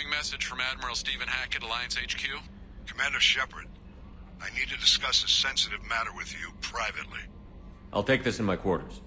Incoming message from Admiral Stephen Hackett, Alliance HQ. Commander Shepard, I need to discuss a sensitive matter with you privately. I'll take this in my quarters.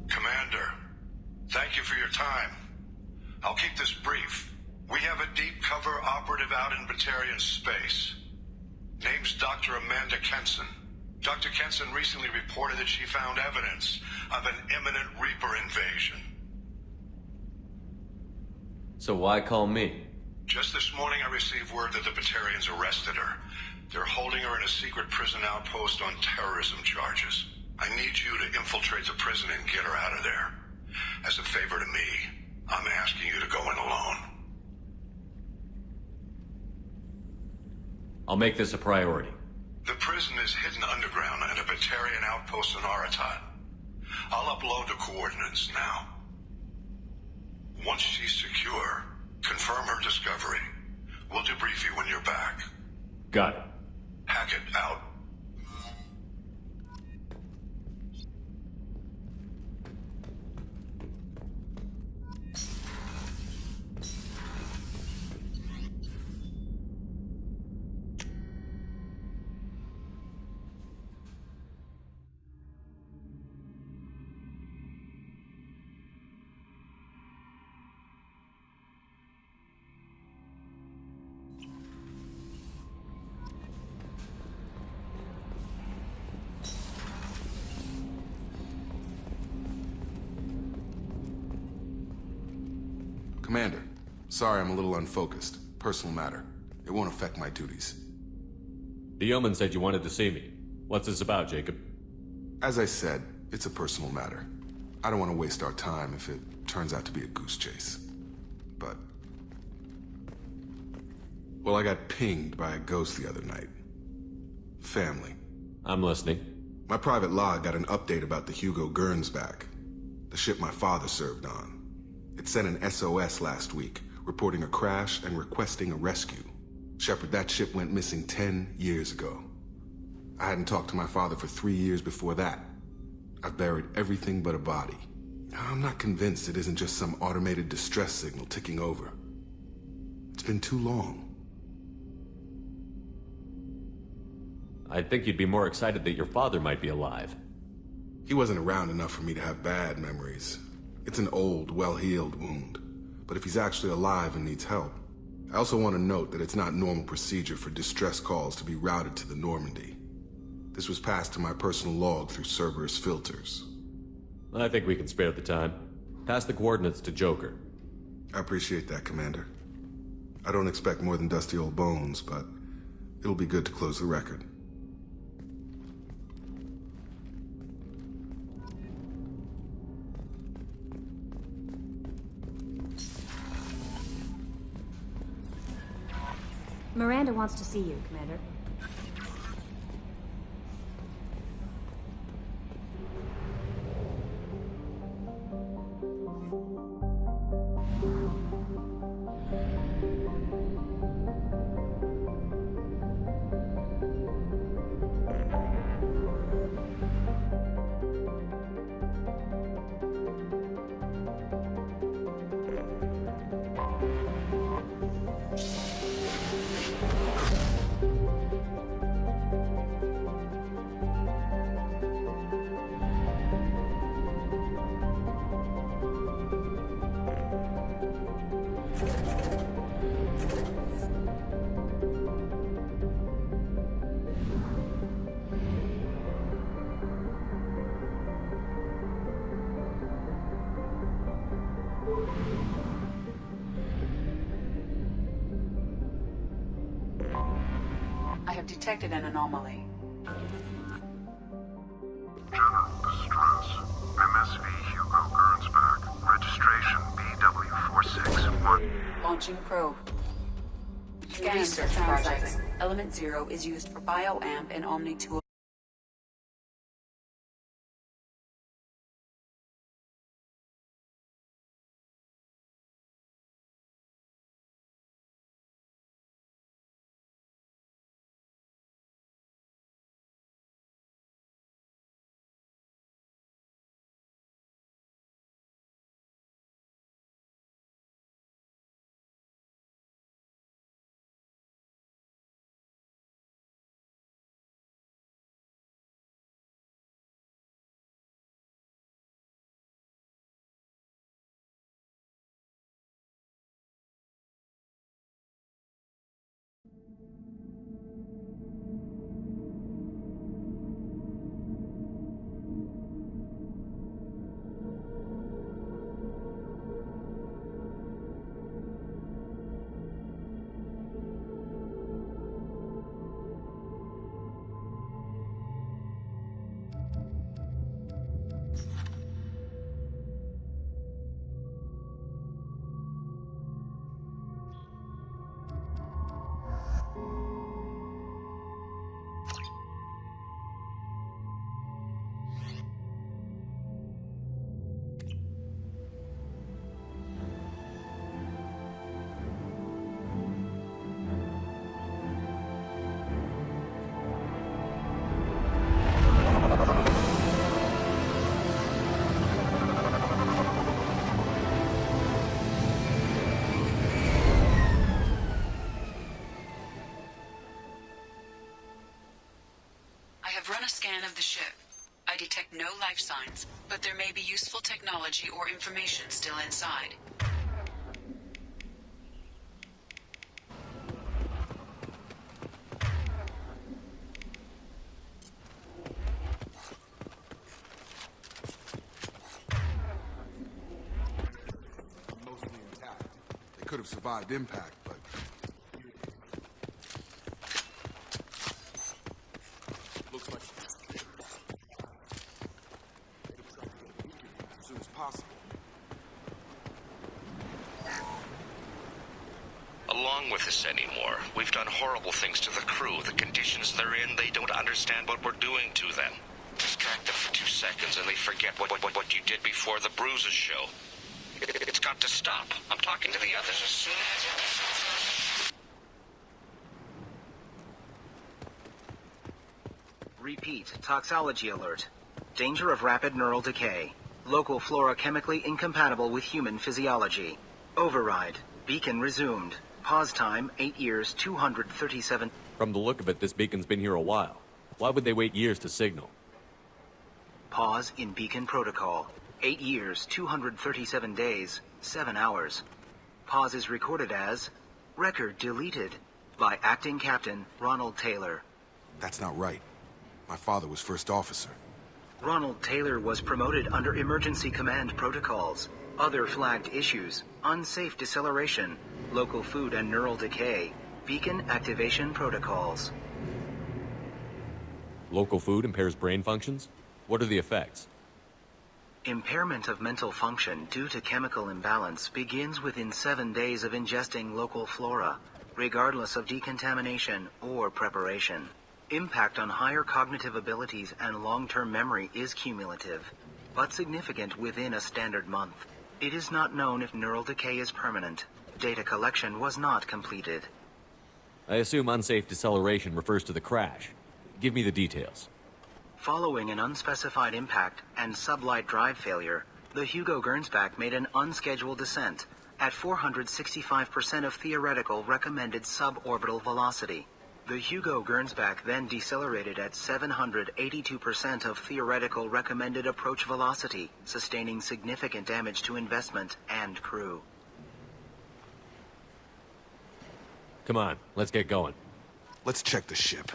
Commander, thank you for your time. I'll keep this brief. We have a deep cover operative out in Batarian space. Name's Dr. Amanda Kenson. Dr. Kenson recently reported that she found evidence of an imminent Reaper invasion. So why call me? Just this morning I received word that the Batarians arrested her. They're holding her in a secret prison outpost on terrorism charges. I need you to infiltrate the prison and get her out of there. As a favor to me, I'm asking you to go in alone. I'll make this a priority. The prison is hidden underground at a Batarian outpost in Aratat. I'll upload the coordinates now. Once she's secure, confirm her discovery. We'll debrief you when you're back. Got it. Hackett out. Commander, sorry I'm a little unfocused. Personal matter. It won't affect my duties. The Yeoman said you wanted to see me. What's this about, Jacob? As I said, it's a personal matter. I don't want to waste our time if it turns out to be a goose chase. But... well, I got pinged by a ghost the other night. Family. I'm listening. My private log got an update about the Hugo Gernsback, the ship my father served on. It sent an SOS last week, reporting a crash and requesting a rescue. Shepard, that ship went missing 10 years ago. I hadn't talked to my father for 3 years before that. I've buried everything but a body. I'm not convinced it isn't just some automated distress signal ticking over. It's been too long. I'd think you'd be more excited that your father might be alive. He wasn't around enough for me to have bad memories. It's an old, well-healed wound. But if he's actually alive and needs help, I also want to note that it's not normal procedure for distress calls to be routed to the Normandy. This was passed to my personal log through Cerberus filters. I think we can spare the time. Pass the coordinates to Joker. I appreciate that, Commander. I don't expect more than dusty old bones, but it'll be good to close the record. Miranda wants to see you, Commander. I have detected an anomaly. General distress. MSV Hugo Gernsback. Registration BW461. Launching probe. Research projects. Element 0 is used for bioamp and ME2. Run a scan of the ship. I detect no life signs, but there may be useful technology or information still inside. Mostly intact. They could have survived impact, but looks like as soon as possible. Along with us anymore. We've done horrible things to the crew. The conditions they're in, they don't understand what we're doing to them. Distract them for 2 seconds and they forget what you did before the bruises show. It's got to stop. I'm talking to the others as soon as... Repeat, toxology alert. Danger of rapid neural decay. Local flora chemically incompatible with human physiology. Override. Beacon resumed. Pause time, 8 years, 237... From the look of it, this beacon's been here a while. Why would they wait years to signal? Pause in beacon protocol. 8 years, 237 days, 7 hours. Pause is recorded as... Record deleted by Acting Captain Ronald Taylor. That's not right. My father was first officer. Ronald Taylor was promoted under emergency command protocols. Other flagged issues: unsafe deceleration, local food and neural decay, beacon activation protocols. Local food impairs brain functions? What are the effects? Impairment of mental function due to chemical imbalance begins within 7 days of ingesting local flora, regardless of decontamination or preparation. Impact on higher cognitive abilities and long-term memory is cumulative, but significant within a standard month. It is not known if neural decay is permanent. Data collection was not completed. I assume unsafe deceleration refers to the crash. Give me the details. Following an unspecified impact and sublight drive failure, the Hugo Gernsback made an unscheduled descent at 465% of theoretical recommended suborbital velocity. The Hugo Gernsback then decelerated at 782% of theoretical recommended approach velocity, sustaining significant damage to investment and crew. Come on, let's get going. Let's check the ship.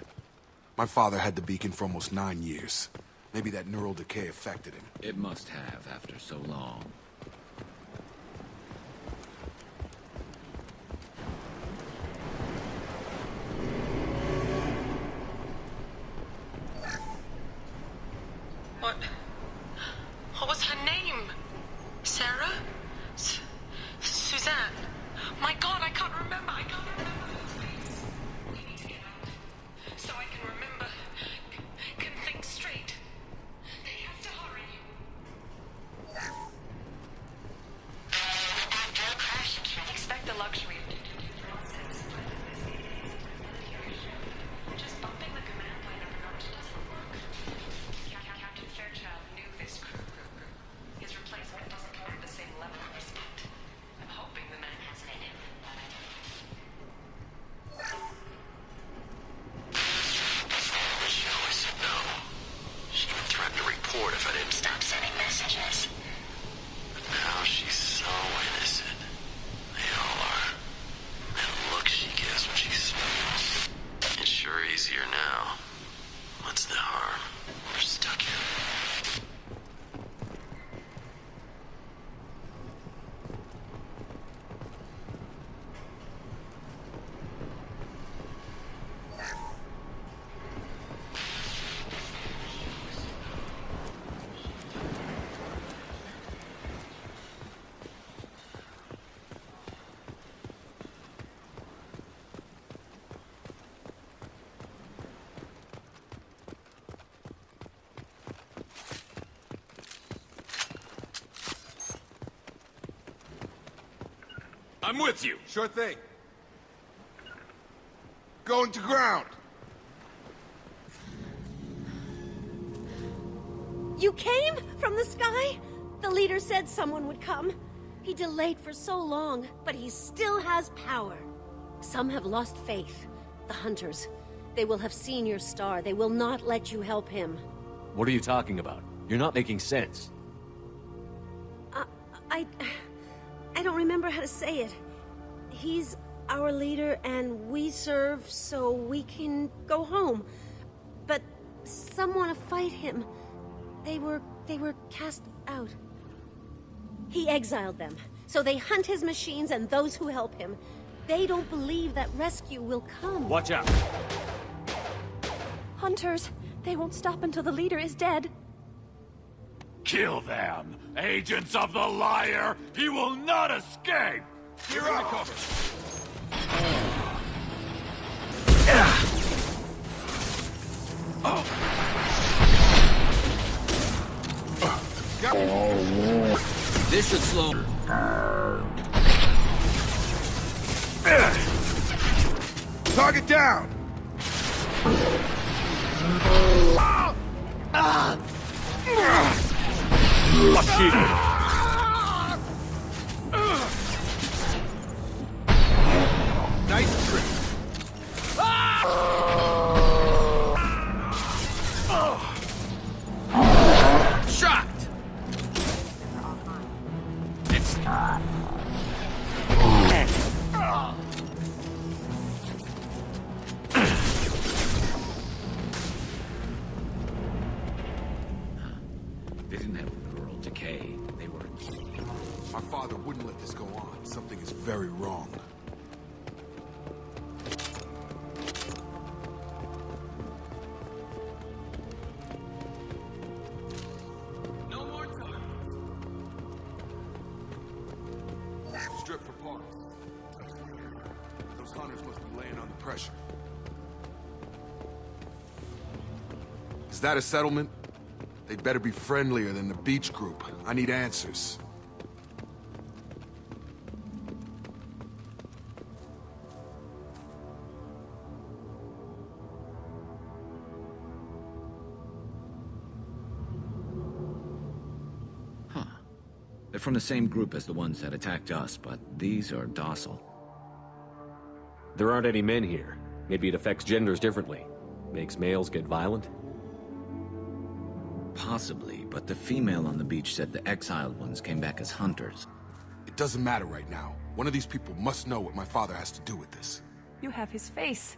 My father had the beacon for almost 9 years. Maybe that neural decay affected him. It must have after so long. What was her name? Sarah? Suzanne? My God, I can't remember. luxury of nonsense. Just bumping the command line up a notch doesn't work. Captain Fairchild knew this crew. His replacement doesn't hold the same level of respect. I'm hoping the man has it in him. She always said no. She even threatened to report if I didn't stop sending messages. But now she's so innocent. They all are. That look she gives when she smiles. It's sure easier now. What's the harm? We're stuck here. I'm with you. Sure thing. Going to ground. You came from the sky? The leader said someone would come. He delayed for so long, but he still has power. Some have lost faith. The hunters. They will have seen your star. They will not let you help him. What are you talking about? You're not making sense. I don't remember how to say it. He's our leader and we serve so we can go home. But some want to fight him. They were cast out. He exiled them, so they hunt his machines and those who help him. They don't believe that rescue will come. Watch out! Hunters, they won't stop until the leader is dead. Kill them! Agents of the liar! He will not escape! You're out. Cover. This should slow. Target down. Nice trick. Shocked! It's... They didn't have neural decay. They were... My father wouldn't let this go on. Something is very wrong. No more time. Strip for parts. Those hunters must be laying under pressure. Is that a settlement? They'd better be friendlier than the beach group. I need answers. Huh. They're from the same group as the ones that attacked us, but these are docile. There aren't any men here. Maybe it affects genders differently. Makes males get violent? Possibly, but the female on the beach said the exiled ones came back as hunters. It doesn't matter right now. One of these people must know what my father has to do with this. You have his face.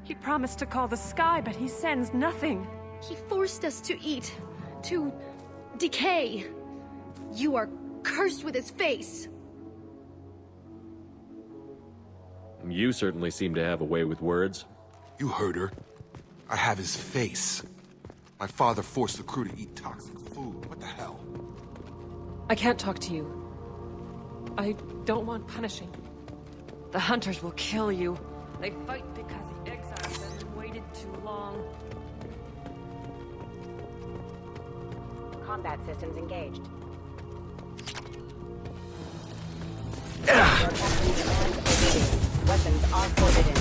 He promised to call the sky, but he sends nothing. He forced us to eat, to decay. You are cursed with his face. You certainly seem to have a way with words. You heard her. I have his face. My father forced the crew to eat toxic food. What the hell? I can't talk to you. I don't want punishing. The hunters will kill you. They fight because the exiles have waited too long. Combat systems engaged. Weapons are forbidden.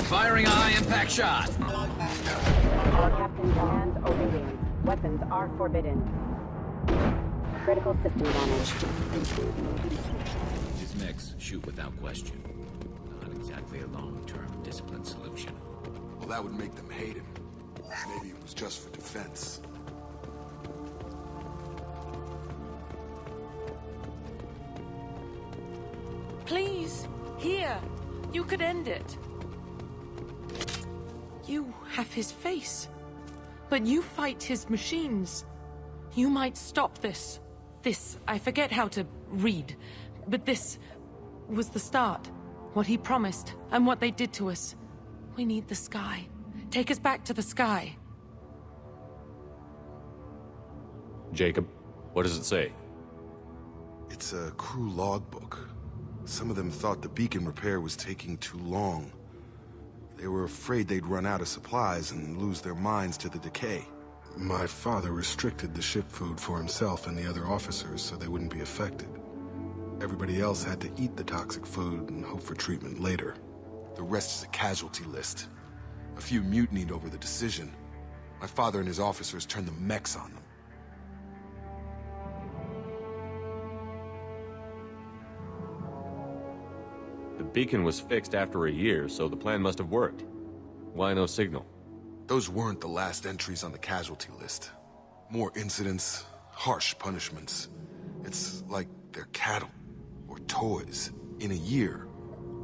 Firing a high-impact shot! All captain commands obeying. Weapons are forbidden. Critical system damage. His mix, shoot without question. Not exactly a long-term discipline solution. Well, that would make them hate him. Maybe it was just for defense. Please, here. You could end it. You have his face. But you fight his machines. You might stop this. This, I forget how to read. But this was the start. What he promised, and what they did to us. We need the sky. Take us back to the sky. Jacob, what does it say? It's a crew logbook. Some of them thought the beacon repair was taking too long. They were afraid they'd run out of supplies and lose their minds to the decay. My father restricted the ship food for himself and the other officers so they wouldn't be affected. Everybody else had to eat the toxic food and hope for treatment later. The rest is a casualty list. A few mutinied over the decision. My father and his officers turned the mechs on them. The beacon was fixed after a year, so the plan must have worked. Why no signal? Those weren't the last entries on the casualty list. More incidents, harsh punishments. It's like they're cattle, or toys. In a year,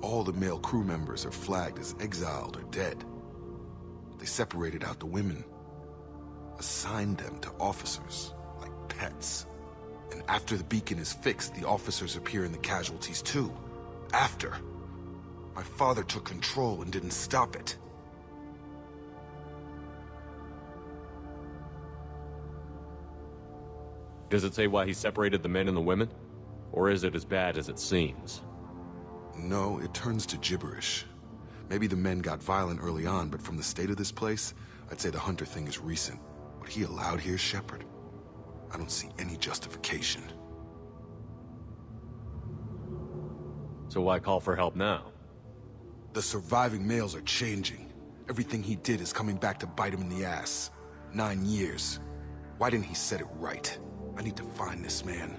all the male crew members are flagged as exiled or dead. They separated out the women, assigned them to officers, like pets. And after the beacon is fixed, the officers appear in the casualties too. After. My father took control and didn't stop it. Does it say why he separated the men and the women? Or is it as bad as it seems? No, it turns to gibberish. Maybe the men got violent early on, but from the state of this place, I'd say the Hunter thing is recent. What he allowed here, Shepard, I don't see any justification. So why call for help now? The surviving males are changing. Everything he did is coming back to bite him in the ass. 9 years. Why didn't he set it right? I need to find this man.